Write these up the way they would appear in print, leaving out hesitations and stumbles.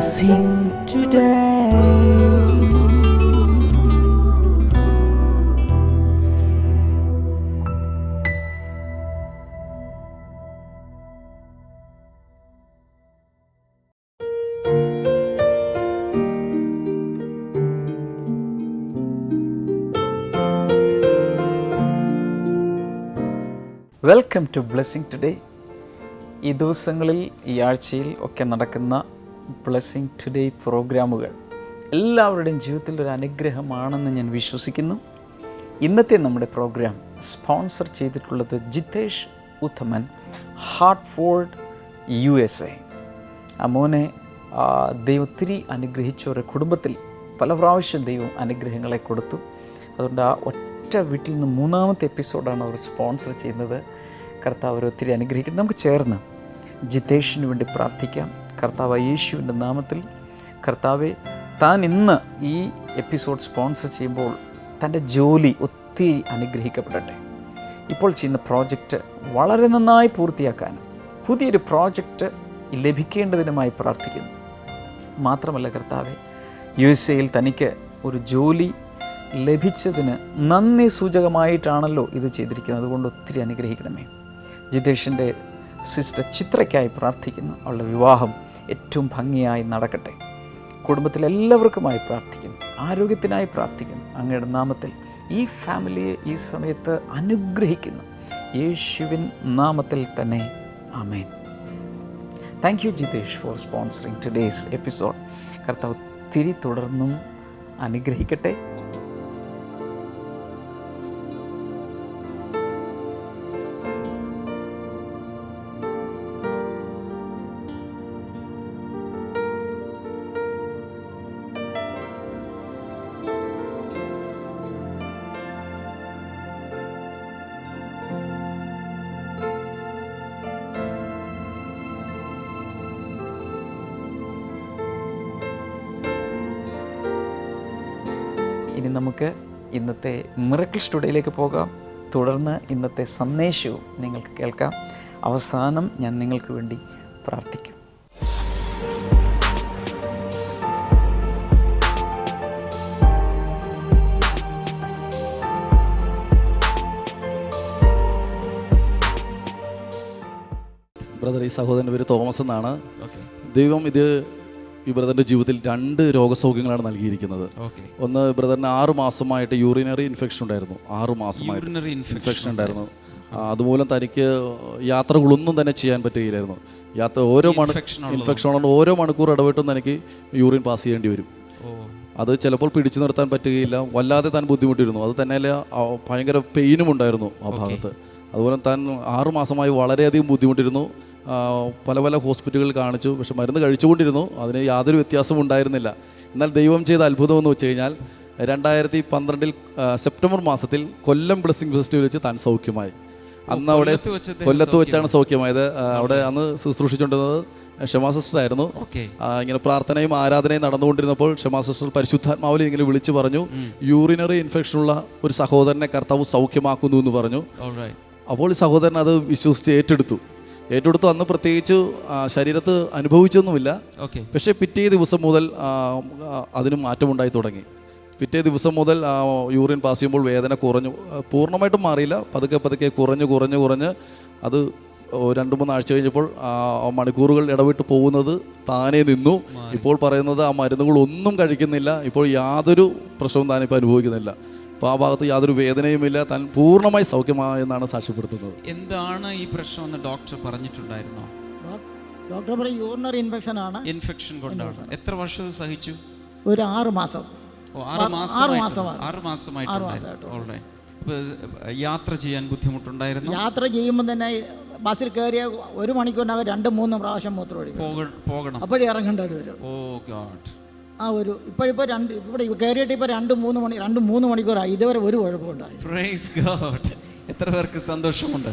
blessing today. Welcome to blessing today. ഈ ദിവസങ്ങളിൽ, ഈ ആഴ്ചയിൽ ഒക്കെ നടക്കുന്ന ബ്ലെസ്സിങ് ടുഡേ പ്രോഗ്രാമുകൾ എല്ലാവരുടെയും ജീവിതത്തിൽ ഒരു അനുഗ്രഹമാണെന്ന് ഞാൻ വിശ്വസിക്കുന്നു. ഇന്നത്തെ നമ്മുടെ പ്രോഗ്രാം സ്പോൺസർ ചെയ്തിട്ടുള്ളത് ജിതേഷ് ഉത്തമൻ, ഹാർട്ട്ഫോർഡ് USA. ആ മോനെ ദൈവം ഒത്തിരി അനുഗ്രഹിച്ചവരുടെ കുടുംബത്തിൽ പല പ്രാവശ്യം ദൈവം അനുഗ്രഹങ്ങളെ കൊടുത്തു. അതുകൊണ്ട് ആ ഒറ്റ വീട്ടിൽ നിന്ന് 3ാമത്തെ എപ്പിസോഡാണ് അവർ സ്പോൺസർ ചെയ്യുന്നത്. കർത്താവ് അവരെ ഒത്തിരി അനുഗ്രഹിക്കണം. നമുക്ക് ചേർന്ന് ജിതേഷിന് വേണ്ടി പ്രാർത്ഥിക്കാം. കർത്താവ് യേശുവിൻ്റെ നാമത്തിൽ, കർത്താവെ, താൻ ഇന്ന് ഈ എപ്പിസോഡ് സ്പോൺസർ ചെയ്യുമ്പോൾ തൻ്റെ ജോലി ഒത്തിരി അനുഗ്രഹിക്കപ്പെടട്ടെ. ഇപ്പോൾ ചെയ്യുന്ന പ്രോജക്റ്റ് വളരെ നന്നായി പൂർത്തിയാക്കാനും പുതിയൊരു പ്രോജക്റ്റ് ലഭിക്കേണ്ടതിനുമായി പ്രാർത്ഥിക്കുന്നു. മാത്രമല്ല കർത്താവെ, USA തനിക്ക് ഒരു ജോലി ലഭിച്ചതിന് നന്ദി സൂചകമായിട്ടാണല്ലോ ഇത് ചെയ്തിരിക്കുന്നത്. അതുകൊണ്ട് ഒത്തിരി അനുഗ്രഹിക്കണമേ. ജിതേഷിൻ്റെ സിസ്റ്റർ ചിത്രയ്ക്കായി പ്രാർത്ഥിക്കുന്നു. അവളുടെ വിവാഹം ഏറ്റവും ഭംഗിയായി നടക്കട്ടെ. കുടുംബത്തിലെല്ലാവർക്കുമായി പ്രാർത്ഥിക്കുന്നു. ആരോഗ്യത്തിനായി പ്രാർത്ഥിക്കുന്നു. അങ്ങയുടെ നാമത്തിൽ ഈ ഫാമിലിയെ ഈ സമയത്ത് അനുഗ്രഹിക്കുന്നു. യേശുവിൻ നാമത്തിൽ തന്നെ ആമേൻ. Thank you Jithesh for sponsoring today's episode. കർത്താവ് ഒത്തിരി തുടർന്നും അനുഗ്രഹിക്കട്ടെ. ഇനി നമുക്ക് ഇന്നത്തെ മിറക്കിൾ സ്റ്റുഡിയോയിലേക്ക് പോകാം. തുടർന്ന് ഇന്നത്തെ സന്ദേശവും നിങ്ങൾക്ക് കേൾക്കാം. അവസാനം ഞാൻ നിങ്ങൾക്ക് വേണ്ടി പ്രാർത്ഥിക്കും. ബ്രദർ, ഈ സഹോദരൻ്റെ പേര് തോമസ് എന്നാണ്. ദൈവം ഈ ബ്രദറിൻ്റെ ജീവിതത്തിൽ 2 രോഗസൗഖ്യങ്ങളാണ് നൽകിയിരിക്കുന്നത്. ഒന്ന്, ബ്രദറിന് 6 മാസമായിട്ട് യൂറിനറി ഇൻഫെക്ഷൻ ഉണ്ടായിരുന്നു. 6 മാസമായിട്ട് ഇൻഫെക്ഷൻ ഉണ്ടായിരുന്നു. അതുമൂലം തനിക്ക് യാത്രകളൊന്നും തന്നെ ചെയ്യാൻ പറ്റുകയില്ലായിരുന്നു. ഇൻഫെക്ഷനുള്ളത് ഓരോ മണിക്കൂർ ഇടവിട്ടും തനിക്ക് യൂറിൻ പാസ് ചെയ്യേണ്ടി വരും. അത് ചിലപ്പോൾ പിടിച്ചു നിർത്താൻ പറ്റുകയില്ല. വല്ലാതെ താൻ ബുദ്ധിമുട്ടിയിരുന്നു. അത് തന്നെയല്ല, ഭയങ്കര പെയിനും ഉണ്ടായിരുന്നു ആ ഭാഗത്ത്. അതുപോലെ താൻ 6 മാസമായി വളരെയധികം ബുദ്ധിമുട്ടിരുന്നു. പല പല ഹോസ്പിറ്റലുകളിൽ കാണിച്ചു. പക്ഷെ മരുന്ന് കഴിച്ചുകൊണ്ടിരുന്നു. അതിന് യാതൊരു വ്യത്യാസവും ഉണ്ടായിരുന്നില്ല. എന്നാൽ ദൈവം ചെയ്ത അത്ഭുതം എന്ന് വെച്ച് കഴിഞ്ഞാൽ 2012 സെപ്റ്റംബർ മാസത്തിൽ കൊല്ലം ബ്ലെസ്സിങ് ഫെസ്റ്റിവൽ വെച്ച് താൻ സൗഖ്യമായി. അന്ന് അവിടെ കൊല്ലത്ത് വെച്ചാണ് സൗഖ്യമായത്. അവിടെ അന്ന് ശുശ്രൂഷിച്ചുകൊണ്ടിരുന്നത് ക്ഷമാ സിസ്റ്റർ ആയിരുന്നു. ഇങ്ങനെ പ്രാർത്ഥനയും ആരാധനയും നടന്നുകൊണ്ടിരുന്നപ്പോൾ ക്ഷമാ സിസ്റ്റർ പരിശുദ്ധാത്മാവിൽ ഇങ്ങനെ വിളിച്ചു പറഞ്ഞു, യൂറിനറി ഇൻഫെക്ഷനുള്ള ഒരു സഹോദരനെ കർത്താവ് സൗഖ്യമാക്കുന്നു എന്ന് പറഞ്ഞു. അപ്പോൾ ഈ സഹോദരൻ അത് വിശ്വസിച്ച് ഏറ്റെടുത്തു. അന്ന് പ്രത്യേകിച്ച് ശരീരത്ത് അനുഭവിച്ചൊന്നുമില്ല. പക്ഷേ പിറ്റേ ദിവസം മുതൽ അതിന് മാറ്റമുണ്ടായി തുടങ്ങി. പിറ്റേ ദിവസം മുതൽ യൂറിൻ പാസ് ചെയ്യുമ്പോൾ വേദന കുറഞ്ഞു. പൂർണ്ണമായിട്ടും മാറിയില്ല, പതുക്കെ കുറഞ്ഞ് അത് 2-3 ആഴ്ച കഴിഞ്ഞപ്പോൾ മണിക്കൂറുകൾ ഇടവിട്ട് പോകുന്നത് താനേ നിന്നു. ഇപ്പോൾ പറയുന്നത് ആ മരുന്നുകളൊന്നും കഴിക്കുന്നില്ല. ഇപ്പോൾ യാതൊരു പ്രശ്നവും താനിപ്പോൾ അനുഭവിക്കുന്നില്ല. അപ്പോൾ ആ ഭാഗത്ത് യാതൊരു വേദനയുമില്ല. താൻ പൂർണ്ണമായി സൗഖ്യമായെന്നാണ് സാക്ഷ്യപ്പെടുത്തുന്നത്. എന്താണ് ഈ പ്രശ്നമെന്ന് ഡോക്ടർ പറഞ്ഞിട്ടുണ്ടായിരുന്നോ? ഡോക്ടർ പറയും യൂറിനറി ഇൻഫെക്ഷൻ ആണ്. ഇൻഫെക്ഷൻ കൊണ്ടാണ്. എത്ര വർഷം സഹിച്ചു? ഒരു 6 മാസം. 6 മാസമായിട്ട്. യാത്ര ചെയ്യാൻ ബുദ്ധിമുട്ടുണ്ടായിരുന്നു. യാത്ര ചെയ്യുമ്പോൾ തന്നെ ബസ്സിൽ കയറിയ 1 മണിക്കൂറിനകം 2-3 പ്രാവശ്യം മൂത്രം ഒഴിക്കും. പോകണം. അപ്പോഴേ ഇറങ്ങേണ്ടി വരും. ഓ ഗോഡ്. ഇപ്പോൾ ഇവിടെ കയറിയിട്ട് ഇപ്പോൾ 2-3 മണിക്കൂറായി. ഇതുവരെ ഒരു കുഴപ്പമുണ്ടായി. Praise God. എത്ര പേർക്ക് സന്തോഷമുണ്ട്.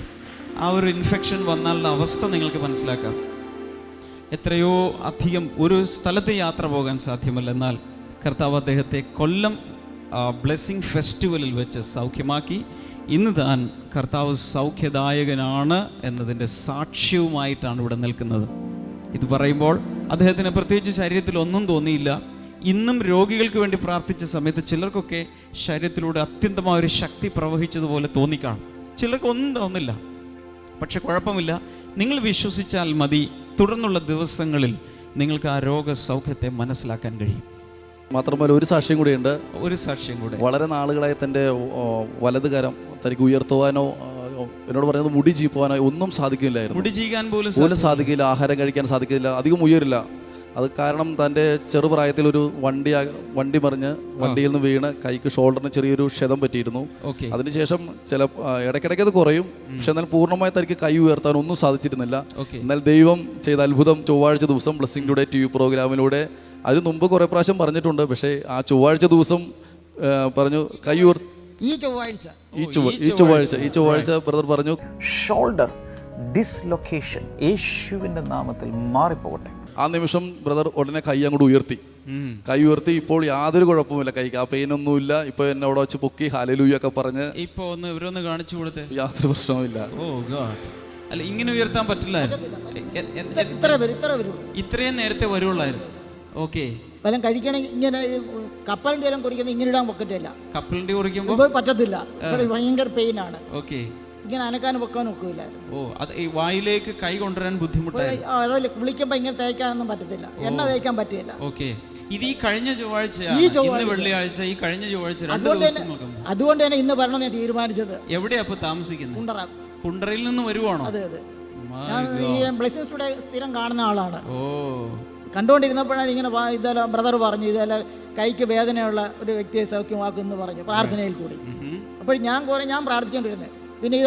ആ ഒരു ഇൻഫെക്ഷൻ വന്നാലുള്ള അവസ്ഥ നിങ്ങൾക്ക് മനസ്സിലാക്കാം. എത്രയോ അധികം ഒരു സ്ഥലത്ത് യാത്ര പോകാൻ സാധ്യമല്ല. എന്നാൽ കർത്താവ് അദ്ദേഹത്തെ കൊല്ലം ബ്ലെസ്സിങ് ഫെസ്റ്റിവലിൽ വെച്ച് സൗഖ്യമാക്കി. ഇന്ന് താൻ കർത്താവ് സൗഖ്യദായകനാണ് എന്നതിൻ്റെ സാക്ഷ്യവുമായിട്ടാണ് ഇവിടെ നിൽക്കുന്നത്. ഇത് പറയുമ്പോൾ അദ്ദേഹത്തിന് പ്രത്യേകിച്ച് ശരീരത്തിൽ ഒന്നും തോന്നിയില്ല. ഇന്നും രോഗികൾക്ക് വേണ്ടി പ്രാർത്ഥിച്ച സമയത്ത് ചിലർക്കൊക്കെ ശരീരത്തിലൂടെ അത്യന്തമായ ഒരു ശക്തി പ്രവഹിച്ചതുപോലെ തോന്നിക്കാണും, ചിലർക്ക് ഒന്നും തോന്നില്ല. പക്ഷെ കുഴപ്പമില്ല, നിങ്ങൾ വിശ്വസിച്ചാൽ മതി, തുടർന്നുള്ള ദിവസങ്ങളിൽ നിങ്ങൾക്ക് ആ രോഗസൗഖ്യത്തെ മനസ്സിലാക്കാൻ കഴിയും. മാത്രമല്ല ഒരു സാക്ഷ്യം കൂടിയുണ്ട്. ഒരു സാക്ഷ്യം കൂടെ. വളരെ നാളുകളായി തൻ്റെ വലത് കരം തനിക്ക് ഉയർത്തുവാനോ എന്നോട് പറയുന്നത് മുടി ചീപ്പുവാനോ ഒന്നും സാധിക്കില്ലായിരുന്നു. മുടി ചീകാൻ പോലും സാധിക്കില്ല, ആഹാരം കഴിക്കാൻ സാധിക്കില്ല, അധികം ഉയരില്ല. അത് കാരണം തൻ്റെ ചെറുപ്രായത്തിൽ ഒരു വണ്ടി മറിഞ്ഞ് വണ്ടിയിൽ നിന്ന് വീണ് കൈക്ക് ഷോൾഡറിന് ചെറിയൊരു ക്ഷതം പറ്റിയിരുന്നു. അതിനുശേഷം ഇടയ്ക്കിടയ്ക്ക് അത് കുറയും, പക്ഷെ എന്നാൽ പൂർണ്ണമായി തനിക്ക് കൈ ഉയർത്താൻ ഒന്നും സാധിച്ചിരുന്നില്ല. എന്നാൽ ദൈവം ചെയ്ത അത്ഭുതം ചൊവ്വാഴ്ച ദിവസം ബ്ലെസ്സിംഗ് ടുഡേ TV പ്രോഗ്രാമിലൂടെ, അതിന് മുമ്പ് കുറേ പ്രാവശ്യം പറഞ്ഞിട്ടുണ്ട്, പക്ഷേ ആ ചൊവ്വാഴ്ച ദിവസം പറഞ്ഞു കൈ ഈ ചൊവ്വാഴ്ച ബ്രദർ പറഞ്ഞു ഷോൾഡർ ഡിസ്ലൊക്കേഷൻ യേശുവിൻ്റെ നാമത്തിൽ മാറിപ്പോകട്ടെ. ആ നിമിഷം ബ്രദർ ഉടനെ കൈ അങ്ങോട്ട് ഉയർത്തി. ഇപ്പോൾ യാതൊരു കുഴപ്പമില്ല, കൈക്ക് ആ പെയിനൊന്നുമില്ല. ഇപ്പൊ എന്നെ അവിടെ വെച്ച് പൊക്കി ഹല്ലേലൂയ ഒക്കെ പറഞ്ഞ് ഇപ്പൊ ഇവരൊന്ന് കാണിച്ചു കൊടുത്തേ, യാതൊരു പ്രശ്നവുമില്ല. അല്ല, ഇങ്ങനെ ഉയർത്താൻ പറ്റില്ലായിരുന്നു, ഇത്രയും നേരത്തെ വരുള്ളായിരുന്നു. ഓക്കെ, വല്ലതും കഴിക്കണമെങ്കിൽ ഇങ്ങനെ കപ്പലിൻ്റെ എല്ലാം കുറിക്കുന്നത് ഇങ്ങനെ ഇടാൻ പറ്റത്തില്ല, കപ്പലിൻ്റെ കുറിക്കുമ്പോൾ പറ്റത്തില്ല, ഭയങ്കര പെയിനാണ്. ഓക്കെ, ഇങ്ങനെ അനക്കാനും വെക്കാനും ഒക്കില്ലായിരുന്നു. അത് ഈ വായിലേക്ക് കൈ കൊണ്ടുവരാൻ ബുദ്ധിമുട്ടായി. അതല്ല, കുളിക്കുമ്പോൾ ഇങ്ങനെ തേക്കാനൊന്നും പറ്റത്തില്ല, എണ്ണ തേക്കാൻ പറ്റില്ല. ഓക്കെ, ഇത് ഈ കഴിഞ്ഞ ചൊവ്വാഴ്ച, വെള്ളിയാഴ്ച, ഈ കഴിഞ്ഞ ചൊവ്വാഴ്ച അതുകൊണ്ട് തന്നെ ഇന്ന് വരണം ഞാൻ തീരുമാനിച്ചത്. എവിടെയാ അപ്പൊ താമസിക്കുന്നത്? കുണ്ടറയിൽ നിന്ന് വരുവാണോ? അതെ അതെ, ഞാൻ ഈ ബ്ലെസ്സിംഗ് ടുഡേ സ്ഥിരം കാണുന്ന ആളാണ്. കണ്ടുകൊണ്ടിരുന്നപ്പോഴാണ് ഇങ്ങനെ ഇതെല്ലാം ബ്രദർ പറഞ്ഞു, ഇതെല്ലാം കൈക്ക് വേദനയുള്ള ഒരു വ്യക്തിയെ സൗഖ്യമാക്കുമെന്ന് പറഞ്ഞു പ്രാർത്ഥനയിൽ കൂടി. അപ്പോൾ ഞാൻ പ്രാർത്ഥിച്ചുകൊണ്ടിരുന്നത്, പിന്നെ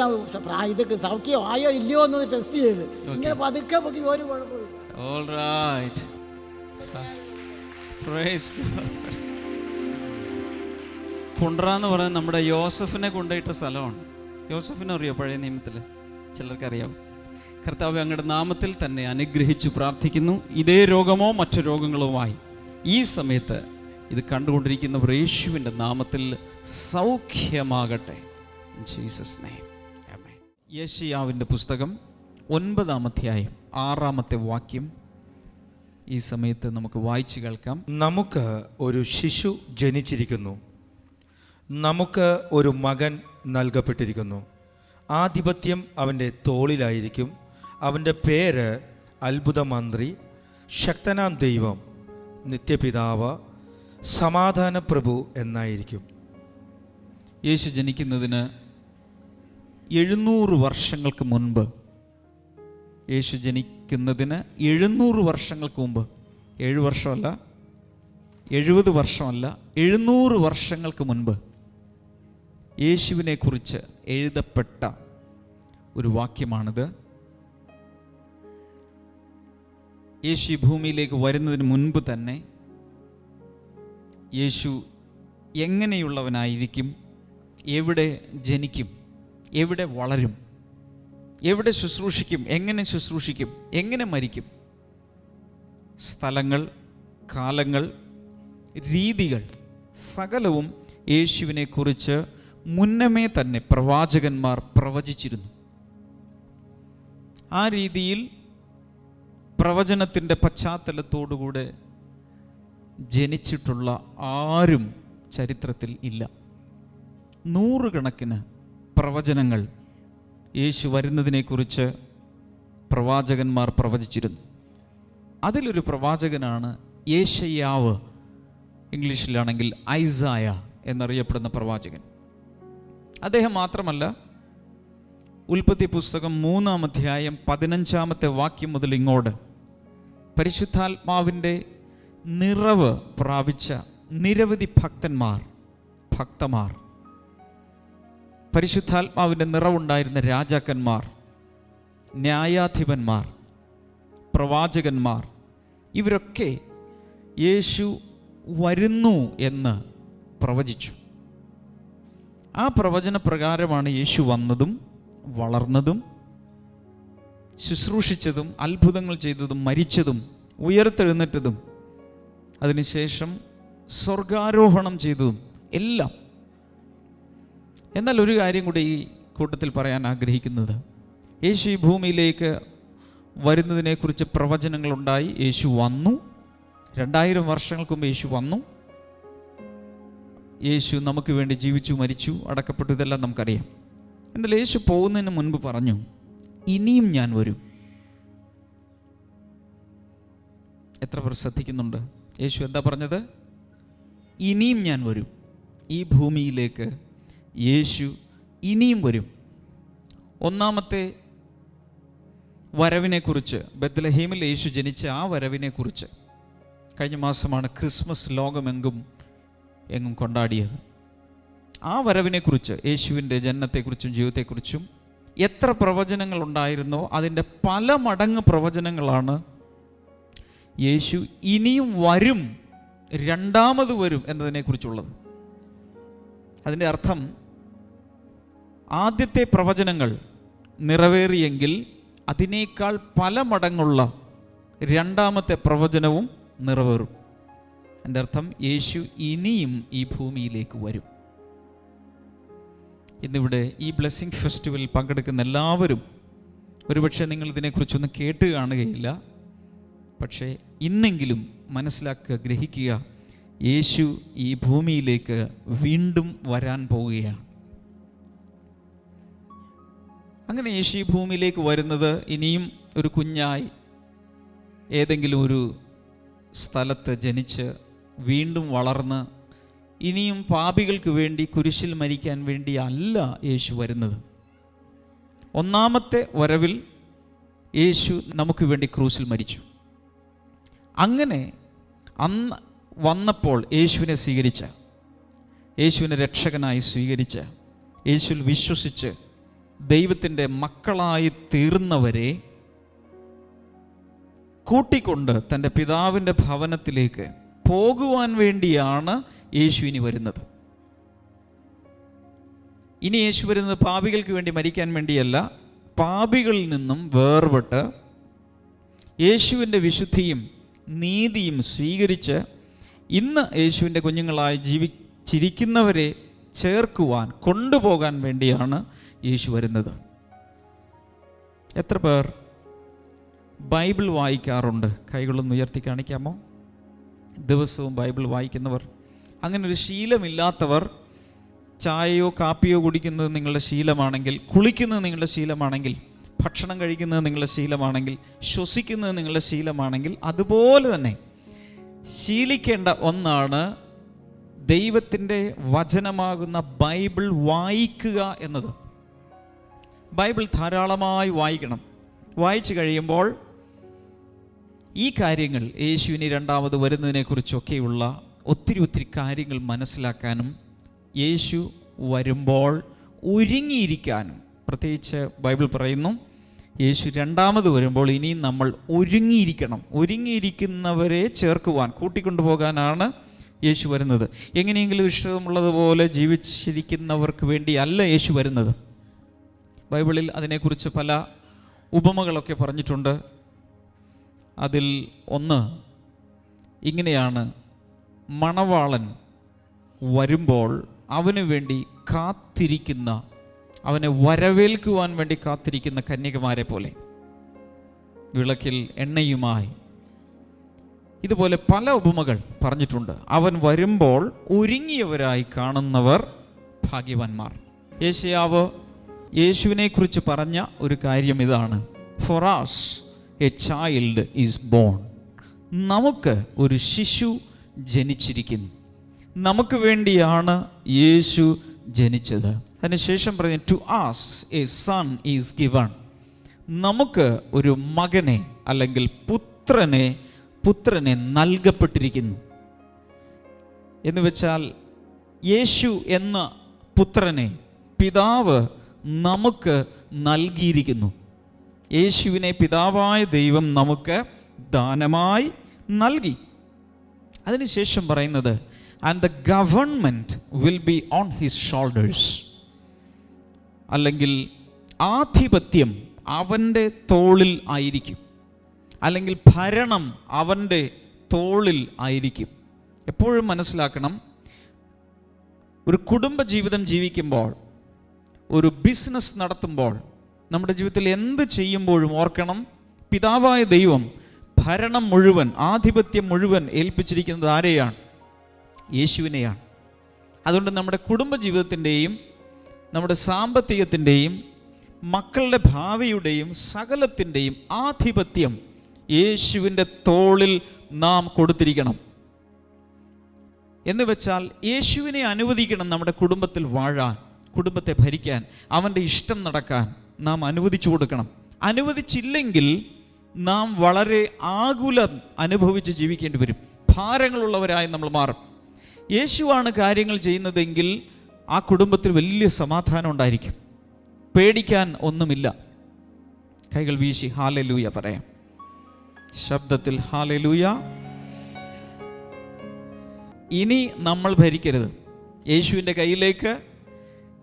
ഇതൊക്കെ സൗഖ്യം ആയോ ഇല്ലയോ എന്ന് ടെസ്റ്റ് ചെയ്ത് ഇങ്ങനെ പതുക്കെ പൊക്കി ഒരു കുഴപ്പമില്ല. കുണ്ട്ര എന്ന് പറയുന്നത് നമ്മുടെ യോസഫിനെ കൊണ്ടുപോയിട്ട സ്ഥലമാണ്. യോസഫിനെ അറിയോ? പഴയ നിയമത്തിൽ ചിലർക്കറിയാം. കർത്താവ് അങ്ങയുടെ നാമത്തിൽ തന്നെ അനുഗ്രഹിച്ചു പ്രാർത്ഥിക്കുന്നു. ഇതേ രോഗമോ മറ്റു രോഗങ്ങളുമായി ഈ സമയത്ത് ഇത് കണ്ടുകൊണ്ടിരിക്കുന്നവർ യേശുവിൻ്റെ നാമത്തിൽ സൗഖ്യമാകട്ടെ. Jesus name. ആമേൻ. യെശയ്യാവിൻ്റെ പുസ്തകം 9-ാം അധ്യായം 6-ാമത്തെ വാക്യം ഈ സമയത്ത് നമുക്ക് വായിച്ചു കേൾക്കാം. നമുക്ക് ഒരു ശിശു ജനിച്ചിരിക്കുന്നു, നമുക്ക് ഒരു മകൻ നൽകപ്പെട്ടിരിക്കുന്നു, ആധിപത്യം അവൻ്റെ തോളിലായിരിക്കും, അവൻ്റെ പേര് അത്ഭുതമന്ത്രി, ശക്തനാം ദൈവം, നിത്യപിതാവ്, സമാധാന പ്രഭു എന്നായിരിക്കും. യേശു ജനിക്കുന്നതിന് 700 വർഷങ്ങൾക്ക് മുൻപ്, യേശു ജനിക്കുന്നതിന് 700 വർഷങ്ങൾക്ക് മുമ്പ്, 7 വർഷമല്ല, 70 വർഷമല്ല, 700 വർഷങ്ങൾക്ക് മുൻപ് യേശുവിനെ കുറിച്ച് എഴുതപ്പെട്ട ഒരു വാക്യമാണിത്. യേശു ഭൂമിയിലേക്ക് വരുന്നതിന് മുൻപ് തന്നെ യേശു എങ്ങനെയുള്ളവനായിരിക്കും, എവിടെ ജനിക്കും, എവിടെ വളരും, എവിടെ ശുശ്രൂഷിക്കും, എങ്ങനെ മരിക്കും, സ്ഥലങ്ങൾ, കാലങ്ങൾ, രീതികൾ സകലവും യേശുവിനെക്കുറിച്ച് മുന്നമേ തന്നെ പ്രവാചകന്മാർ പ്രവചിച്ചിരുന്നു. ആ രീതിയിൽ പ്രവചനത്തിൻ്റെ പശ്ചാത്തലത്തോടുകൂടെ ജനിച്ചിട്ടുള്ള ആരും ചരിത്രത്തിൽ ഇല്ല. 100 കണക്കിന് പ്രവചനങ്ങൾ യേശു വരുന്നതിനെക്കുറിച്ച് പ്രവാചകന്മാർ പ്രവചിച്ചിരുന്നു. അതിലൊരു പ്രവാചകനാണ് യെശയ്യാവ്, ഇംഗ്ലീഷിലാണെങ്കിൽ ഐസായ എന്നറിയപ്പെടുന്ന പ്രവാചകൻ. അദ്ദേഹം മാത്രമല്ല, ഉൽപ്പത്തി പുസ്തകം 3-ാം അധ്യായം 15-ാമത്തെ വാക്യം മുതൽ ഇങ്ങോട്ട് പരിശുദ്ധാത്മാവിൻ്റെ നിറവ് പ്രാപിച്ച നിരവധി ഭക്തമാർ, പരിശുദ്ധാത്മാവിൻ്റെ നിറവുണ്ടായിരുന്ന രാജാക്കന്മാർ, ന്യായാധിപന്മാർ, പ്രവാചകന്മാർ, ഇവരൊക്കെ യേശു വരുന്നു എന്ന് പ്രവചിച്ചു. ആ പ്രവചന പ്രകാരമാണ് യേശു വന്നതും വളർന്നതും ശുശ്രൂഷിച്ചതും അത്ഭുതങ്ങൾ ചെയ്തതും മരിച്ചതും ഉയർത്തെഴുന്നേറ്റതും അതിനുശേഷം സ്വർഗാരോഹണം ചെയ്തതും എല്ലാം. എന്നാൽ ഒരു കാര്യം കൂടി ഈ കൂട്ടത്തിൽ പറയാൻ ആഗ്രഹിക്കുന്നത്, യേശു ഈ ഭൂമിയിലേക്ക് വരുന്നതിനെക്കുറിച്ച് പ്രവചനങ്ങളുണ്ടായി. യേശു വന്നു. 2000 വർഷങ്ങൾക്ക് മുമ്പ് യേശു വന്നു. യേശു നമുക്ക് വേണ്ടി ജീവിച്ചു, മരിച്ചു, അടക്കപ്പെട്ടു, ഇതെല്ലാം നമുക്കറിയാം. എന്നാൽ യേശു പോകുന്നതിന് മുൻപ് പറഞ്ഞു, ഇനിയും ഞാൻ വരും. എത്ര പേർ ശ്രദ്ധിക്കുന്നുണ്ട്? യേശു എന്താ പറഞ്ഞത്? ഇനിയും ഞാൻ വരും. ഈ ഭൂമിയിലേക്ക് യേശു ഇനിയും വരും. ഒന്നാമത്തെ വരവിനെക്കുറിച്ച്, ബത്ലഹേമിൽ യേശു ജനിച്ച ആ വരവിനെക്കുറിച്ച് കഴിഞ്ഞ മാസമാണ് ക്രിസ്മസ് ലോകമെങ്ങും കൊണ്ടാടിയത്. ആ വരവിനെക്കുറിച്ച്, യേശുവിൻ്റെ ജനനത്തെക്കുറിച്ചും ജീവിതത്തെക്കുറിച്ചും എത്ര പ്രവചനങ്ങൾ ഉണ്ടായിരുന്നോ അതിൻ്റെ പല മടങ്ങ് പ്രവചനങ്ങളാണ് യേശു ഇനിയും വരും, രണ്ടാമത് വരും എന്നതിനെക്കുറിച്ചുള്ളത്. അതിൻ്റെ അർത്ഥം, ആദ്യത്തെ പ്രവചനങ്ങൾ നിറവേറിയെങ്കിൽ അതിനേക്കാൾ പല മടങ്ങുള്ള രണ്ടാമത്തെ പ്രവചനവും നിറവേറും. എൻ്റെ അർത്ഥം, യേശു ഇനിയും ഈ ഭൂമിയിലേക്ക് വരും. ഇന്നിവിടെ ഈ ബ്ലെസ്സിങ് ഫെസ്റ്റിവലിൽ പങ്കെടുക്കുന്ന എല്ലാവരും ഒരുപക്ഷെ നിങ്ങൾ ഇതിനെക്കുറിച്ചൊന്നും കേട്ട് കാണുകയില്ല. പക്ഷേ ഇന്നെങ്കിലും മനസ്സിലാക്കുക, ഗ്രഹിക്കുക, യേശു ഈ ഭൂമിയിലേക്ക് വീണ്ടും വരാൻ പോവുകയാണ്. അങ്ങനെ യേശു ഈ ഭൂമിയിലേക്ക് വരുന്നത് ഇനിയും ഒരു കുഞ്ഞായി ഏതെങ്കിലും ഒരു സ്ഥലത്ത് ജനിച്ച് വീണ്ടും വളർന്ന് ഇനിയും പാപികൾക്ക് വേണ്ടി കുരിശിൽ മരിക്കാൻ വേണ്ടി അല്ല യേശു വരുന്നത്. ഒന്നാമത്തെ വരവിൽ യേശു നമുക്ക് വേണ്ടി ക്രൂസിൽ മരിച്ചു. അങ്ങനെ അന്ന് വന്നപ്പോൾ യേശുവിനെ സ്വീകരിച്ച, യേശുവിനെ രക്ഷകനായി സ്വീകരിച്ച, യേശുവിൽ വിശ്വസിച്ച് ദൈവത്തിൻ്റെ മക്കളായി തീർന്നവരെ കൂട്ടിക്കൊണ്ട് തൻ്റെ പിതാവിൻ്റെ ഭവനത്തിലേക്ക് പോകുവാൻ വേണ്ടിയാണ് യേശു ഇനി വരുന്നത്. ഇനി യേശു വരുന്നത് പാപികൾക്ക് വേണ്ടി മരിക്കാൻ വേണ്ടിയല്ല, പാപികളിൽ നിന്നും വേർപെട്ട് യേശുവിൻ്റെ വിശുദ്ധിയും നീതിയും സ്വീകരിച്ച് ഇന്ന് യേശുവിൻ്റെ കുഞ്ഞുങ്ങളായി ജീവിച്ചിരിക്കുന്നവരെ ചേർക്കുവാൻ, കൊണ്ടുപോകാൻ വേണ്ടിയാണ് യേശു വരുന്നത്. എത്ര പേർ ബൈബിൾ വായിക്കാറുണ്ട്? കൈകളൊന്ന് ഉയർത്തി കാണിക്കാമോ? ദിവസവും ബൈബിൾ വായിക്കുന്നവർ. അങ്ങനെ ഒരു ശീലമില്ലാത്തവർ, ചായയോ കാപ്പിയോ കുടിക്കുന്നത് നിങ്ങളുടെ ശീലമാണെങ്കിൽ, കുളിക്കുന്നത് നിങ്ങളുടെ ശീലമാണെങ്കിൽ, ഭക്ഷണം കഴിക്കുന്നത് നിങ്ങളുടെ ശീലമാണെങ്കിൽ, ശ്വസിക്കുന്നത് നിങ്ങളുടെ ശീലമാണെങ്കിൽ, അതുപോലെ തന്നെ ശീലിക്കേണ്ട ഒന്നാണ് ദൈവത്തിൻ്റെ വചനമാകുന്ന ബൈബിൾ വായിക്കുക എന്നത്. ബൈബിൾ ധാരാളമായി വായിക്കണം. വായിച്ചു കഴിയുമ്പോൾ ഈ കാര്യങ്ങൾ, യേശുവിന് രണ്ടാമത് വരുന്നതിനെക്കുറിച്ചൊക്കെയുള്ള ഒത്തിരി കാര്യങ്ങൾ മനസ്സിലാക്കാനും യേശു വരുമ്പോൾ ഒരുങ്ങിയിരിക്കാനും, പ്രത്യേകിച്ച് ബൈബിൾ പറയുന്നു യേശു രണ്ടാമത് വരുമ്പോൾ ഇനിയും നമ്മൾ ഒരുങ്ങിയിരിക്കണം. ഒരുങ്ങിയിരിക്കുന്നവരെ ചേർക്കുവാൻ, കൂട്ടിക്കൊണ്ടുപോകാനാണ് യേശു വരുന്നത്. എങ്ങനെയെങ്കിലും ഇഷ്ടമുള്ളതുപോലെ ജീവിച്ചിരിക്കുന്നവർക്ക് വേണ്ടി അല്ല യേശു വരുന്നത്. ബൈബിളിൽ അതിനെക്കുറിച്ച് പല ഉപമകളൊക്കെ പറഞ്ഞിട്ടുണ്ട്. അതിൽ ഒന്ന് ഇങ്ങനെയാണ്: മണവാളൻ വരുമ്പോൾ അവന് വേണ്ടി കാത്തിരിക്കുന്ന, അവനെ വരവേൽക്കുവാൻ വേണ്ടി കാത്തിരിക്കുന്ന കന്യകമാരെ പോലെ വിളക്കിൽ എണ്ണയുമായി. ഇതുപോലെ പല ഉപമകൾ പറഞ്ഞിട്ടുണ്ട്. അവൻ വരുമ്പോൾ ഒരുങ്ങിയവരായി കാണുന്നവർ ഭാഗ്യവാന്മാർ. യേശയ്യാവ് യേശുവിനെക്കുറിച്ച് പറഞ്ഞ ഒരു കാര്യം ഇതാണ്: four us a child is born. നമുക്ക് ഒരു ശിശു ജനിച്ചിരിക്കുന്നു. നമുക്ക് വേണ്ടിയാണ് യേശു ജനിച്ചത്. അതിനുശേഷം പറഞ്ഞു to us a son is given. നമുക്ക് ഒരു മകനെ അല്ലെങ്കിൽ പുത്രനെ നൽകപ്പെട്ടിരിക്കുന്നു. എന്ന് വെച്ചാൽ യേശു എന്ന പുത്രനെ പിതാവ് നമുക്ക് നൽകിയിരിക്കുന്നു. യേശുവിനെ പിതാവായ ദൈവം നമുക്ക് ദാനമായി നൽകി. അതിനുശേഷം പറയുന്നത് and the government will be on his shoulders. അല്ലെങ്കിൽ ആധിപത്യം അവൻ്റെ തോളിൽ ആയിരിക്കും, അല്ലെങ്കിൽ ഭരണം അവൻ്റെ തോളിൽ ആയിരിക്കും. എപ്പോഴും മനസ്സിലാക്കണം, ഒരു കുടുംബജീവിതം ജീവിക്കുമ്പോൾ, ഒരു ബിസിനസ് നടത്തുമ്പോൾ, നമ്മുടെ ജീവിതത്തിൽ എന്ത് ചെയ്യുമ്പോഴും ഓർക്കണം, പിതാവായ ദൈവം ഭരണം മുഴുവൻ, ആധിപത്യം മുഴുവൻ ഏൽപ്പിച്ചിരിക്കുന്നത് ആരെയാണ്? യേശുവിനെയാണ്. അതുകൊണ്ട് നമ്മുടെ കുടുംബജീവിതത്തിൻ്റെയും നമ്മുടെ സാമ്പത്തികത്തിൻ്റെയും മക്കളുടെ ഭാവിയുടെയും സകലത്തിൻ്റെയും ആധിപത്യം യേശുവിൻ്റെ തോളിൽ നാം കൊടുത്തിരിക്കണം. എന്ന് വെച്ചാൽ യേശുവിനെ അനുവദിക്കണം നമ്മുടെ കുടുംബത്തിൽ വാഴാൻ, കുടുംബത്തെ ഭരിക്കാൻ, അവൻ്റെ ഇഷ്ടം നടക്കാൻ നാം അനുവദിച്ചു കൊടുക്കണം. അനുവദിച്ചില്ലെങ്കിൽ നാം വളരെ ആകുലം അനുഭവിച്ച് ജീവിക്കേണ്ടി വരും. ഭാരങ്ങളുള്ളവരായി നമ്മൾ മാറും. യേശുവാണ് കാര്യങ്ങൾ ചെയ്യുന്നതെങ്കിൽ ആ കുടുംബത്തിൽ വലിയ സമാധാനം ഉണ്ടായിരിക്കും. പേടിക്കാൻ ഒന്നുമില്ല. കൈകൾ വീശി ഹല്ലേലൂയ പറയാം. ശബ്ദത്തിൽ ഹല്ലേലൂയ. ഇനി നമ്മൾ ഭരിക്കരുത്. യേശുവിൻ്റെ കയ്യിലേക്ക്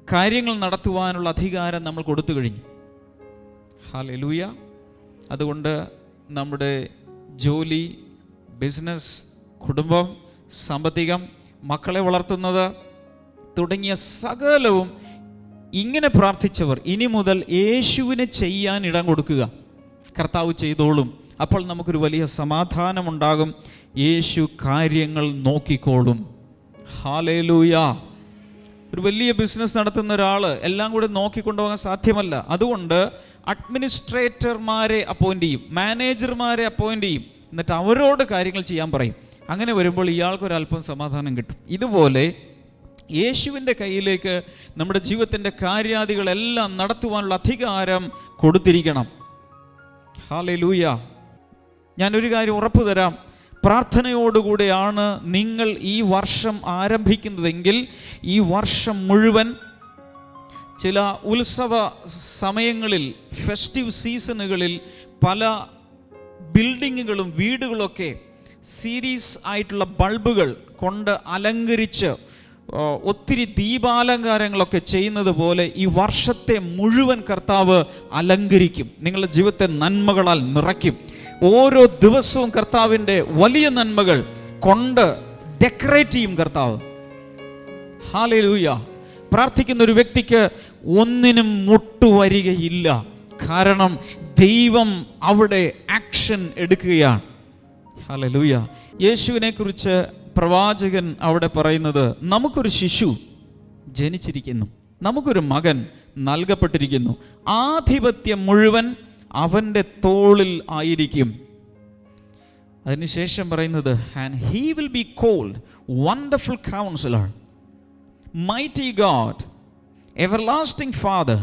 കാര്യങ്ങൾ നടത്തുവാനുള്ള അധികാരം നമ്മൾ കൊടുത്തു കഴിഞ്ഞു. ഹല്ലേലൂയ. അതുകൊണ്ട് നമ്മുടെ ജോലി, ബിസിനസ്, കുടുംബം, സാമ്പത്തികം, മക്കളെ വളർത്തുന്നത് തുടങ്ങിയ സകലവും ഇങ്ങനെ പ്രാർത്ഥിച്ചവർ ഇനി മുതൽ യേശുവിനെ ചെയ്യാൻ ഇടം കൊടുക്കുക. കർത്താവ് ചെയ്തോളും. അപ്പോൾ നമുക്കൊരു വലിയ സമാധാനമുണ്ടാകും. യേശു കാര്യങ്ങൾ നോക്കിക്കോളും. ഹല്ലേലൂയ. ഒരു വലിയ ബിസിനസ് നടത്തുന്ന ഒരാൾ എല്ലാം കൂടെ നോക്കിക്കൊണ്ടുപോകാൻ സാധ്യമല്ല. അതുകൊണ്ട് അഡ്മിനിസ്ട്രേറ്റർമാരെ അപ്പോയിൻ്റ് ചെയ്യും, മാനേജർമാരെ അപ്പോയിൻ്റ് ചെയ്യും. എന്നിട്ട് അവരോട് കാര്യങ്ങൾ ചെയ്യാൻ പറയും. അങ്ങനെ വരുമ്പോൾ ഇയാൾക്കൊരല്പം സമാധാനം കിട്ടും. ഇതുപോലെ യേശുവിൻ്റെ കയ്യിലേക്ക് നമ്മുടെ ജീവിതത്തിൻ്റെ കാര്യാദികളെല്ലാം നടത്തുവാനുള്ള അധികാരം കൊടുത്തിരിക്കണം. ഹല്ലേലൂയ. ഞാനൊരു കാര്യം ഉറപ്പു തരാം. പ്രാർത്ഥനയോടുകൂടെയാണ് നിങ്ങൾ ഈ വർഷം ആരംഭിക്കുന്നതെങ്കിൽ ഈ വർഷം മുഴുവൻ ചില ഉത്സവ സമയങ്ങളിൽ, ഫെസ്റ്റീവ് സീസണുകളിൽ പല ബിൽഡിങ്ങുകളും വീടുകളൊക്കെ സീരീസ് ആയിട്ടുള്ള ബൾബുകൾ കൊണ്ട് അലങ്കരിച്ച് ഒത്തിരി ദീപാലങ്കാരങ്ങളൊക്കെ ചെയ്യുന്നത് പോലെ ഈ വർഷത്തെ മുഴുവൻ കർത്താവ് അലങ്കരിക്കും. നിങ്ങളുടെ ജീവിതത്തെ നന്മകളാൽ നിറയ്ക്കും. ഓരോ ദിവസവും കർത്താവിൻ്റെ വലിയ നന്മകൾ കൊണ്ട് ഡെക്കറേറ്റ് ചെയ്യും കർത്താവ്. ഹല്ലേലൂയ. പ്രാർത്ഥിക്കുന്ന ഒരു വ്യക്തിക്ക് ഒന്നിനും മുട്ടുവരികയില്ല. കാരണം ദൈവം അവിടെ ആക്ഷൻ എടുക്കുകയാണ്. ഹല്ലേലൂയ. യേശുവിനെ കുറിച്ച് പ്രവാചകൻ അവിടെ പറയുന്നത്, നമുക്കൊരു ശിശു ജനിച്ചിരിക്കുന്നു, നമുക്കൊരു മകൻ നൽകപ്പെട്ടിരിക്കുന്നു, ആധിപത്യം മുഴുവൻ അവൻ്റെ തോളിൽ ആയിരിക്കും. അതിനുശേഷം പറയുന്നത്, and he will be called wonderful counsellor, mighty God, everlasting father,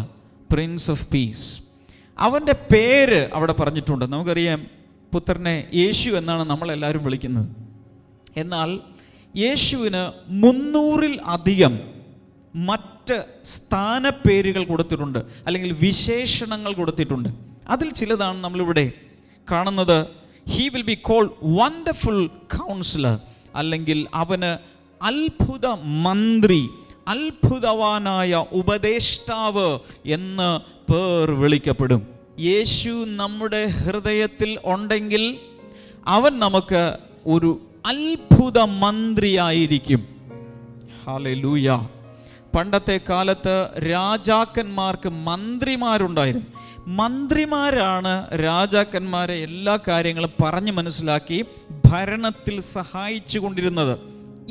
prince of peace. അവൻ്റെ പേര് അവിടെ പറഞ്ഞിട്ടുണ്ട്. നമുക്കറിയാം, പുത്രനെ യേശു എന്നാണ് നമ്മളെല്ലാവരും വിളിക്കുന്നത്. എന്നാൽ യേശുവിന് 300-ൽ അധികം മറ്റ് സ്ഥാനപ്പേരുകൾ കൊടുത്തിട്ടുണ്ട്, അല്ലെങ്കിൽ വിശേഷണങ്ങൾ കൊടുത്തിട്ടുണ്ട്. അതിൽ ചിലതാണ് നമ്മളിവിടെ കാണുന്നത്. He will be called wonderful counsellor, അല്ലെങ്കിൽ അവന് അത്ഭുത മന്ത്രി, അത്ഭുതവാനായ ഉപദേഷ്ടാവ് എന്ന് പേർ വിളിക്കപ്പെടും. യേശു നമ്മുടെ ഹൃദയത്തിൽ ഉണ്ടെങ്കിൽ അവൻ നമുക്ക് ഒരു അത്ഭുത മന്ത്രിയായിരിക്കും. ഹല്ലേലൂയ. പണ്ടത്തെ കാലത്ത് രാജാക്കന്മാർക്ക് മന്ത്രിമാരുണ്ടായിരുന്നു. മന്ത്രിമാരാണ് രാജാക്കന്മാരെ എല്ലാ കാര്യങ്ങളും പറഞ്ഞ് മനസ്സിലാക്കി ഭരണത്തിൽ സഹായിച്ചു കൊണ്ടിരുന്നത്.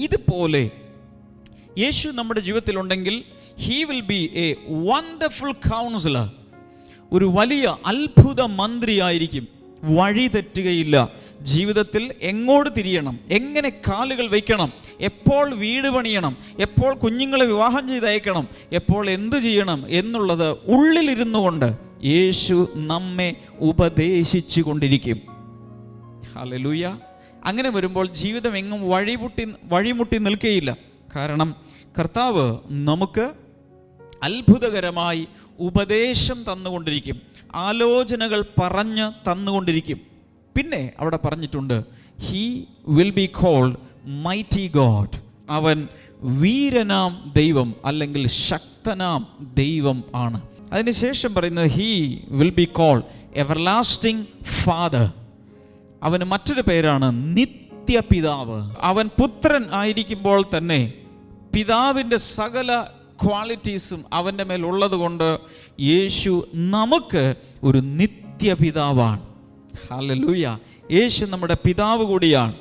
ഇതുപോലെ യേശു നമ്മുടെ ജീവിതത്തിലുണ്ടെങ്കിൽ he will be a wonderful counsellor, ഒരു വലിയ അത്ഭുത മന്ത്രിയായിരിക്കും. വഴി തെറ്റുകയില്ല. ജീവിതത്തിൽ എങ്ങോട്ട് തിരിയണം, എങ്ങനെ കാലുകൾ വയ്ക്കണം, എപ്പോൾ വീട് പണിയണം, എപ്പോൾ കുഞ്ഞുങ്ങളെ വിവാഹം ചെയ്തയക്കണം, എപ്പോൾ എന്തു ചെയ്യണം എന്നുള്ളത് ഉള്ളിലിരുന്നു കൊണ്ട് യേശു നമ്മെ ഉപദേശിച്ചു കൊണ്ടിരിക്കും. ഹല്ലേലൂയ. അങ്ങനെ വരുമ്പോൾ ജീവിതം എങ്ങും വഴിമുട്ടി നിൽക്കുകയില്ല. കാരണം കർത്താവ് നമുക്ക് അത്ഭുതകരമായി ഉപദേശം തന്നുകൊണ്ടിരിക്കും, ആലോചനകൾ പറഞ്ഞ് തന്നുകൊണ്ടിരിക്കും. പിന്നെ അവിടെ പറഞ്ഞിട്ടുണ്ട്, he will be called mighty God, അവൻ വീരനാം ദൈവം അല്ലെങ്കിൽ ശക്തനാം ദൈവം ആണ്. അതിനുശേഷം പറയുന്നത്, he will be called everlasting father, അവന് മറ്റൊരു പേരാണ് നിത്യപിതാവ്. അവൻ പുത്രൻ ആയിരിക്കുമ്പോൾ തന്നെ പിതാവിൻ്റെ സകല ക്വാളിറ്റീസും അവൻ്റെ മേൽ ഉള്ളത് കൊണ്ട് യേശു നമുക്ക് ഒരു നിത്യപിതാവാണ്. ഹല്ലേലൂയ. യേശു നമ്മുടെ പിതാവ് കൂടിയാണ്.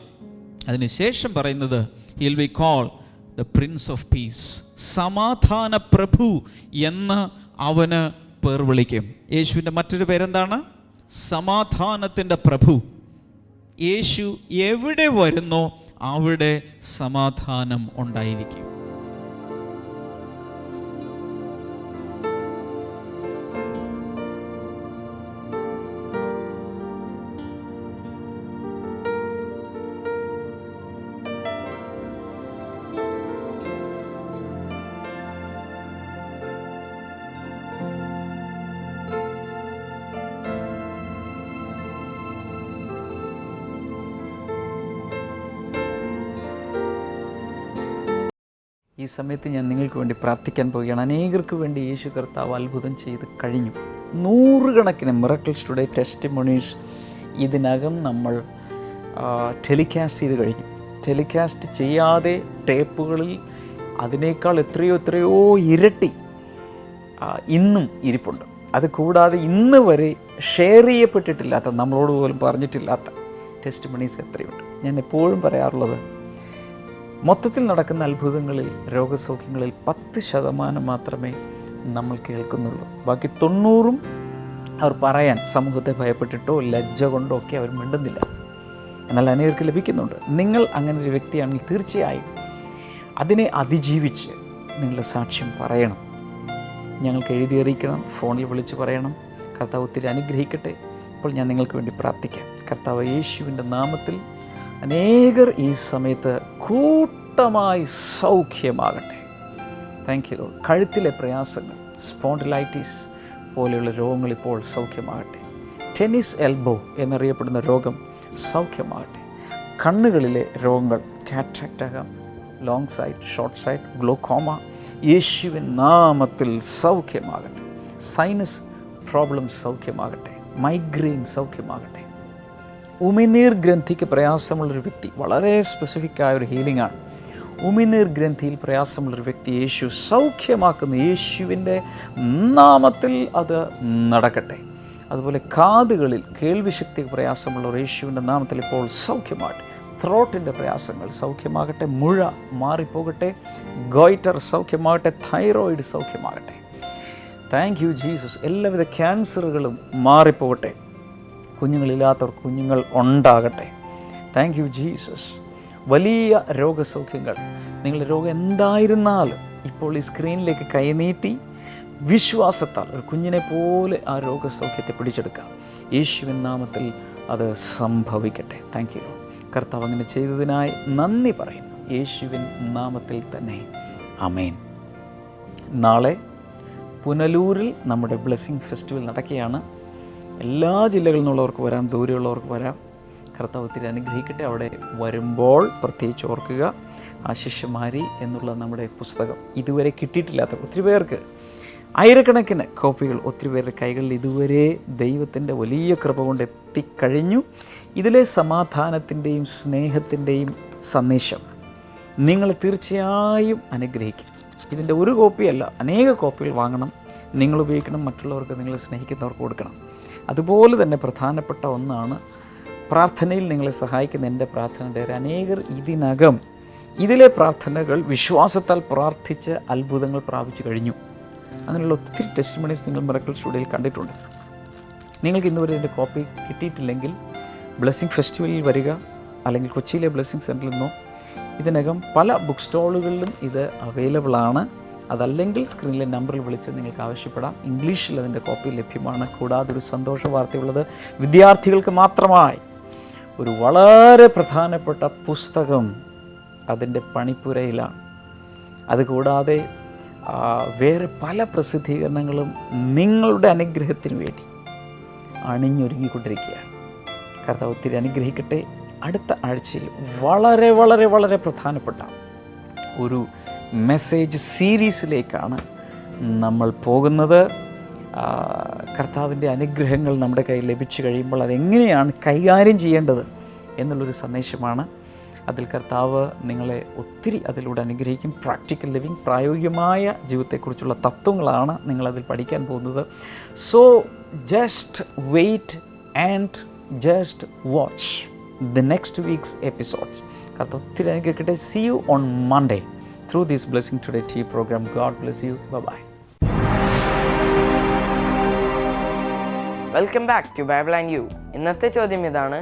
അതിനുശേഷം പറയുന്നത് He'll be called the Prince of Peace. സമാധാന പ്രഭു എന്ന് അവന് പേർ വിളിക്കും. യേശുവിൻ്റെ മറ്റൊരു പേരെന്താണ്? സമാധാനത്തിൻ്റെ പ്രഭു. യേശു എവിടെ വരുന്നോ അവിടെ സമാധാനം ഉണ്ടായിരിക്കും. ഈ സമയത്ത് ഞാൻ നിങ്ങൾക്ക് വേണ്ടി പ്രാർത്ഥിക്കാൻ പോവുകയാണ്. അനേകർക്ക് വേണ്ടി യേശു കർത്താവ് അത്ഭുതം ചെയ്ത് കഴിഞ്ഞു. 100 കണക്കിന് മിറക്കിൾസ് ടുഡേ ടെസ്റ്റിമോണീസ് ഇതിനകം നമ്മൾ ടെലികാസ്റ്റ് ചെയ്ത് കഴിഞ്ഞു. ടെലികാസ്റ്റ് ചെയ്യാതെ ടേപ്പുകളിൽ അതിനേക്കാൾ എത്രയോ ഇരട്ടി ഇന്നും ഇരിപ്പുണ്ട്. അത് കൂടാതെ ഇന്ന് വരെ ഷെയർ ചെയ്യപ്പെട്ടിട്ടില്ലാത്ത, നമ്മളോട് പോലും പറഞ്ഞിട്ടില്ലാത്ത ടെസ്റ്റിമോണീസ് എത്രയുണ്ട്. ഞാൻ എപ്പോഴും പറയാറുള്ളത്, മൊത്തത്തിൽ നടക്കുന്ന അത്ഭുതങ്ങളിൽ, രോഗസൗഖ്യങ്ങളിൽ 10% മാത്രമേ നമ്മൾ കേൾക്കുന്നുള്ളൂ. ബാക്കി 90% അവർ പറയാൻ സമൂഹത്തെ ഭയപ്പെട്ടിട്ടോ ലജ്ജ കൊണ്ടോ ഒക്കെ അവർ മിണ്ടുന്നില്ല. എന്നാൽ അനേകർക്ക് ലഭിക്കുന്നുണ്ട്. നിങ്ങൾ അങ്ങനെ ഒരു വ്യക്തിയാണെങ്കിൽ തീർച്ചയായും അതിനെ അതിജീവിച്ച് നിങ്ങളുടെ സാക്ഷ്യം പറയണം. ഞങ്ങൾക്ക് എഴുതി അറിയിക്കണം, ഫോണിൽ വിളിച്ച് പറയണം. കർത്താവ് ഒത്തിരി അനുഗ്രഹിക്കട്ടെ. അപ്പോൾ ഞാൻ നിങ്ങൾക്ക് വേണ്ടി പ്രാർത്ഥിക്കാം. കർത്താവ് യേശുവിൻ്റെ നാമത്തിൽ അനേകർ ഈ സമയത്ത് കൂട്ടമായി സൗഖ്യമാകട്ടെ. Thank you Lord. കഴുത്തിലെ പ്രയാസങ്ങൾ, സ്പോണ്ടിലൈറ്റിസ് പോലെയുള്ള രോഗങ്ങൾ ഇപ്പോൾ സൗഖ്യമാകട്ടെ. ടെന്നീസ് എൽബോ എന്നറിയപ്പെടുന്ന രോഗം സൗഖ്യമാകട്ടെ. കണ്ണുകളിലെ രോഗങ്ങൾ, കാറ്ററാക്റ്റ് ആകാം, long site, short sight, glaucoma, യേശുവിൻ നാമത്തിൽ സൗഖ്യമാകട്ടെ. സൈനസ് പ്രോബ്ലം സൗഖ്യമാകട്ടെ. മൈഗ്രെയിൻ സൗഖ്യമാകട്ടെ. ഉമിനീർ ഗ്രന്ഥിക്ക് പ്രയാസമുള്ളൊരു വ്യക്തി, വളരെ സ്പെസിഫിക്കായ ഒരു ഹീലിംഗ് ആണ്. ഉമിനീർ ഗ്രന്ഥിയിൽ പ്രയാസമുള്ളൊരു വ്യക്തി യേശു സൗഖ്യമാക്കുന്നു. യേശുവിൻ്റെ നാമത്തിൽ അത് നടക്കട്ടെ. അതുപോലെ കാതുകളിൽ കേൾവിശക്തിക്ക് പ്രയാസമുള്ളവർ യേശുവിൻ്റെ നാമത്തിൽ ഇപ്പോൾ സൗഖ്യമാകട്ടെ. ത്രോട്ടിൻ്റെ പ്രയാസങ്ങൾ സൗഖ്യമാകട്ടെ. മുഴ മാറിപ്പോകട്ടെ. ഗോയിറ്റർ സൗഖ്യമാകട്ടെ. തൈറോയിഡ് സൗഖ്യമാകട്ടെ. Thank you Jesus. എല്ലാവിധ ക്യാൻസറുകളും മാറിപ്പോകട്ടെ. കുഞ്ഞുങ്ങളില്ലാത്തവർ കുഞ്ഞുങ്ങൾ ഉണ്ടാകട്ടെ. Thank you Jesus. വലിയ രോഗസൗഖ്യങ്ങൾ, നിങ്ങളുടെ രോഗം എന്തായിരുന്നാലും ഇപ്പോൾ ഈ സ്ക്രീനിലേക്ക് കൈനീട്ടി വിശ്വാസത്താൽ ഒരു കുഞ്ഞിനെ പോലെ ആ രോഗസൗഖ്യത്തെ പിടിച്ചെടുക്കാം. യേശുവിൻ നാമത്തിൽ അത് സംഭവിക്കട്ടെ. Thank you. കർത്താവ് അങ്ങനെ ചെയ്തതിനായി നന്ദി പറയുന്നു. യേശുവിൻ നാമത്തിൽ തന്നെ ആമേൻ. നാളെ പുനലൂരിൽ നമ്മുടെ ബ്ലെസ്സിങ് ഫെസ്റ്റിവൽ നടക്കുകയാണ്. എല്ലാ ജില്ലകളിൽ നിന്നുള്ളവർക്ക് വരാം, ദൂരെയുള്ളവർക്ക് വരാം. കർത്താവ് ഒത്തിരി അനുഗ്രഹിക്കട്ടെ. അവിടെ വരുമ്പോൾ പ്രത്യേകിച്ച് ഓർക്കുക, ആശിഷ്യമാരി എന്നുള്ള നമ്മുടെ പുസ്തകം ഇതുവരെ കിട്ടിയിട്ടില്ലാത്ത ഒത്തിരി പേർക്ക്, ആയിരക്കണക്കിന് കോപ്പികൾ ഒത്തിരി പേരുടെ കൈകളിൽ ഇതുവരെ ദൈവത്തിൻ്റെ വലിയ കൃപ കൊണ്ട് എത്തിക്കഴിഞ്ഞു. ഇതിലെ സമാധാനത്തിൻ്റെയും സ്നേഹത്തിൻ്റെയും സന്ദേശം നിങ്ങളെ തീർച്ചയായും അനുഗ്രഹിക്കും. ഇതിൻ്റെ ഒരു കോപ്പിയല്ല, അനേക കോപ്പികൾ വാങ്ങണം, നിങ്ങൾ ഉപയോഗിക്കണം, മറ്റുള്ളവർക്ക്, നിങ്ങളെ സ്നേഹിക്കുന്നവർക്ക് കൊടുക്കണം. അതുപോലെ തന്നെ പ്രധാനപ്പെട്ട ഒന്നാണ് പ്രാർത്ഥനയിൽ നിങ്ങളെ സഹായിക്കുന്ന എൻ്റെ പ്രാർത്ഥനയുടെ അനേകർ ഇതിനകം ഇതിലെ പ്രാർത്ഥനകൾ വിശ്വാസത്താൽ പ്രാർത്ഥിച്ച് അത്ഭുതങ്ങൾ പ്രാപിച്ചു കഴിഞ്ഞു. അങ്ങനെയുള്ള ഒത്തിരി ടെസ്റ്റിമണീസ് നിങ്ങൾ മിറക്കിൾസ് ടുഡേയിൽ കണ്ടിട്ടുണ്ട്. നിങ്ങൾക്ക് ഇന്നുവരെ ഇതിൻ്റെ കോപ്പി കിട്ടിയിട്ടില്ലെങ്കിൽ ബ്ലെസ്സിങ് ഫെസ്റ്റിവലിൽ വരിക, അല്ലെങ്കിൽ കൊച്ചിയിലെ ബ്ലെസ്സിങ് സെൻറ്ററിൽ നിന്നോ. ഇതിനകം പല ബുക്ക് സ്റ്റോളുകളിലും ഇത് അവൈലബിൾ ആണ്. അതല്ലെങ്കിൽ സ്ക്രീനിലെ നമ്പറിൽ വിളിച്ച് നിങ്ങൾക്ക് ആവശ്യപ്പെടാം. ഇംഗ്ലീഷിൽ അതിൻ്റെ കോപ്പി ലഭ്യമാണ്. കൂടാതെ ഒരു സന്തോഷ വാർത്തയുള്ളത്, വിദ്യാർത്ഥികൾക്ക് മാത്രമായി ഒരു വളരെ പ്രധാനപ്പെട്ട പുസ്തകം അതിൻ്റെ പണിപ്പുരയിലാണ്. അതുകൂടാതെ വേറെ പല പ്രസിദ്ധീകരണങ്ങളും നിങ്ങളുടെ അനുഗ്രഹത്തിന് വേണ്ടി അണിഞ്ഞൊരുങ്ങിക്കൊണ്ടിരിക്കുകയാണ്. കർത്താവ് ഒത്തിരി അനുഗ്രഹിക്കട്ടെ. അടുത്ത ആഴ്ചയിൽ വളരെ വളരെ വളരെ പ്രധാനപ്പെട്ട ഒരു മെസ്സേജ് സീരീസിലേക്കാണ് നമ്മൾ പോകുന്നത്. കർത്താവിൻ്റെ അനുഗ്രഹങ്ങൾ നമ്മുടെ കയ്യിൽ ലഭിച്ചു കഴിയുമ്പോൾ അതെങ്ങനെയാണ് കൈകാര്യം ചെയ്യേണ്ടത് എന്നുള്ളൊരു സന്ദേശമാണ്. അതിൽ കർത്താവ് നിങ്ങളെ ഒത്തിരി അതിലൂടെ അനുഗ്രഹിക്കും. പ്രാക്ടിക്കൽ ലിവിങ്, പ്രായോഗികമായ ജീവിതത്തെക്കുറിച്ചുള്ള തത്വങ്ങളാണ് നിങ്ങളതിൽ പഠിക്കാൻ പോകുന്നത്. So just wait and just watch the next week's episodes. കർത്താവ് ഒത്തിരി അനുഗ്രഹിക്കട്ടെ. See you on Monday through this Blessing Today TV program. God bless you. Bye-bye. Welcome back to Bible and you. ഇന്നത്തെ ചോദ്യം ഇതാണ്: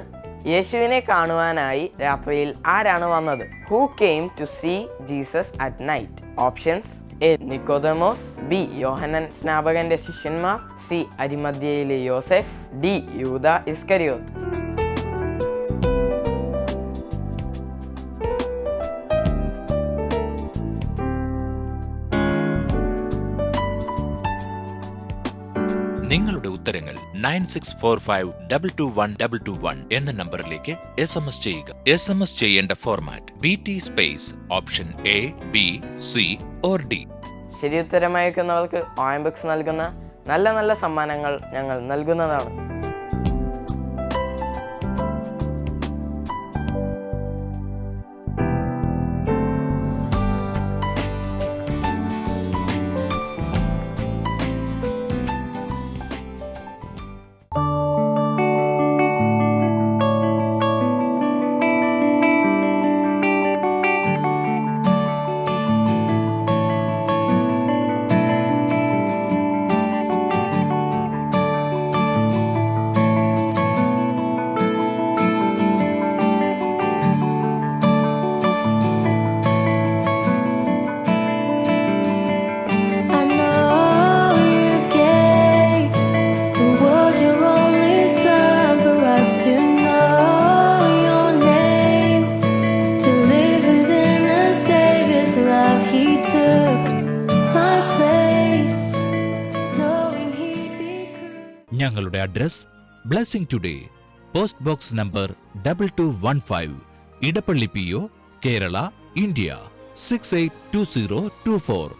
യേശുവിനെ കാണുവാനായി രാത്രിയിൽ ആരാണ് വന്നത്? Who came to see Jesus at night? Options: A Nicodemus, B യോഹന്നൻ സ്നാപകന്റെ ശിഷ്യന്മാർ, സി അരിമദ്യയിലെ യോസെഫ്, ഡി യൂദാ ഇസ്കരിയോത്ത്. നിങ്ങളുടെ ഉത്തരങ്ങൾ 9645221221 എന്ന നമ്പറിലേക്ക് SMS ചെയ്യുക. SMS ചെയ്യേണ്ട format BT space option A, B, C or D. ശരി ഉത്തരം അയക്കുന്നവർക്ക് OMBooks നൽകുന്ന നല്ല നല്ല സമ്മാനങ്ങൾ ഞങ്ങൾ നൽകുന്നതാണ്. ഞങ്ങളുടെ address blessing today, post box number 2215, Edappally PO, Kerala, India 682024.